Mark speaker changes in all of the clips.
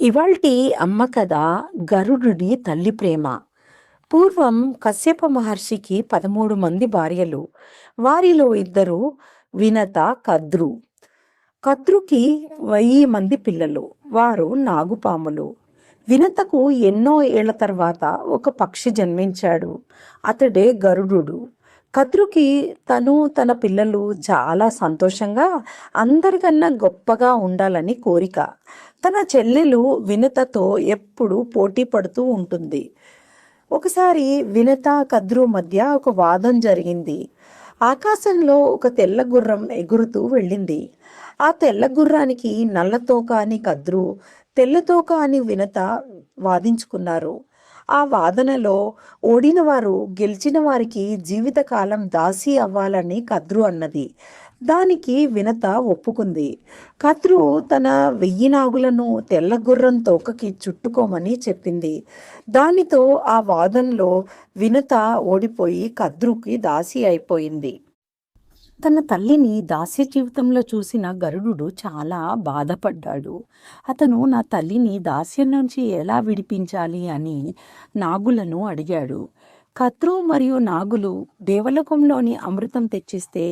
Speaker 1: ఇవాల్టి అమ్మ కథ గరుడుడి తల్లి ప్రేమ. పూర్వం కశ్యప మహర్షికి 13 మంది భార్యలు. వారిలో ఇద్దరు వినత, కద్రు. కద్రుకి 1000 మంది పిల్లలు. వారు నాగుపాములు. వినతకు ఎన్నో ఏళ్ల తర్వాత ఒక పక్షి జన్మించాడు. అతడే గరుడు. కద్రుకి తన పిల్లలు చాలా సంతోషంగా, అందరికన్నా గొప్పగా ఉండాలని కోరిక. తన చెల్లెలు వినతతో ఎప్పుడూ పోటీ పడుతూ ఉంటుంది. ఒకసారి వినత, కద్రు మధ్య ఒక వాదం జరిగింది. ఆకాశంలో ఒక తెల్ల గుర్రం ఎగురుతూ వెళ్ళింది. ఆ తెల్ల గుర్రానికి నల్లతోక అని కద్రు, తెల్లతోక అని వినత వాదించుకున్నారు. ఆ వాదనలో ఓడిన వారు గెలిచిన వారికి జీవితకాలం దాసి అవ్వాలని కద్రు అన్నది. దానికి వినత ఒప్పుకుంది. కద్రు తన 1000 నాగులను తెల్ల గుర్రం తోకకి చుట్టుకోమని చెప్పింది. దానితో ఆ వాదనలో వినత ఓడిపోయి కద్రుకి దాసి అయిపోయింది. తన తల్లిని దాస్య జీవితంలో చూసిన గరుడు చాలా బాధపడ్డాడు. అతను నా తల్లిని దాస్యం నుంచి ఎలా విడిపించాలి అని నాగులను అడిగాడు. కద్రు మరియు నాగులు దేవలోకంలోని అమృతం తెచ్చిస్తే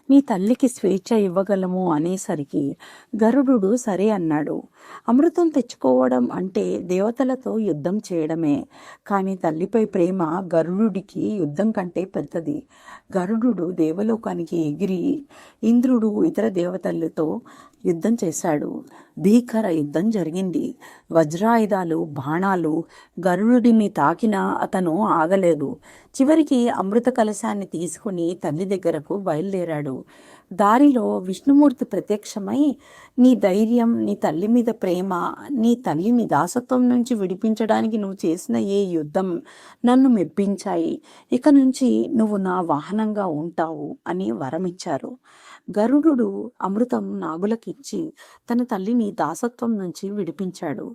Speaker 1: నీ తల్లికి స్వేచ్ఛ ఇవ్వగలము అనేసరికి గరుడు సరే అన్నాడు. అమృతం తెచ్చుకోవడం అంటే దేవతలతో యుద్ధం చేయడమే, కానీ తల్లిపై ప్రేమ గరుడుకి యుద్ధం కంటే పెద్దది. గరుడు దేవలోకానికి ఎగిరి ఇంద్రుడు, ఇతర దేవతలతో యుద్ధం చేశాడు. భీకర యుద్ధం జరిగింది. వజ్రాయుధాలు, బాణాలు గరుడుని తాకినా అతను ఆగలేదు. చివరికి అమృత కలశాన్ని తీసుకుని తల్లి దగ్గరకు బయలుదేరాడు. దారిలో విష్ణుమూర్తి ప్రత్యక్షమై, నీ ధైర్యం, నీ తల్లి మీద ప్రేమ, నీ తల్లిని దాసత్వం నుంచి విడిపించడానికి నువ్వు చేసిన ఏ యుద్ధం నన్ను మెప్పించాయి. ఇక నుంచి నువ్వు నా వాహనంగా ఉంటావు అని వరమిచ్చారు. గరుడు అమృతం నాగులకిచ్చి తన తల్లిని దాసత్వం నుంచి విడిపించాడు.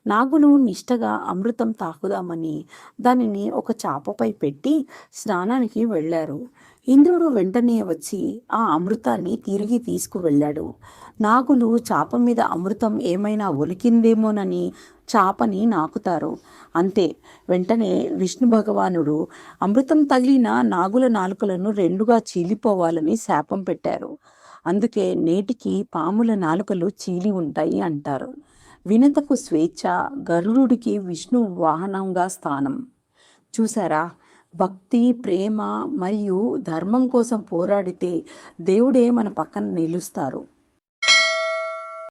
Speaker 1: నాగులు నిష్టగా అమృతం తాకుదామని దానిని ఒక చాపపై పెట్టి స్నానానికి వెళ్ళారు. ఇంద్రుడు వెంటనే వచ్చి ఆ అమృతాన్ని తిరిగి తీసుకువెళ్ళాడు. నాగులు చాప మీద అమృతం ఏమైనా ఒలికిందేమోనని చాపని నాకుతారు. అంతే, వెంటనే విష్ణు భగవానుడు అమృతం తగిలిన నాగుల నాలుకలను 2గా చీలిపోవాలని శాపం పెట్టారు. అందుకే నేటికి పాముల నాలుకలు చీలి ఉంటాయి అంటారు. వినతకు స్వేచ్ఛ, గరుడుకి విష్ణు వాహనంగా స్థానం. చూసారా? భక్తి, ప్రేమ మరియు ధర్మం కోసం పోరాడితే దేవుడే మన పక్కన నిలుస్తారు.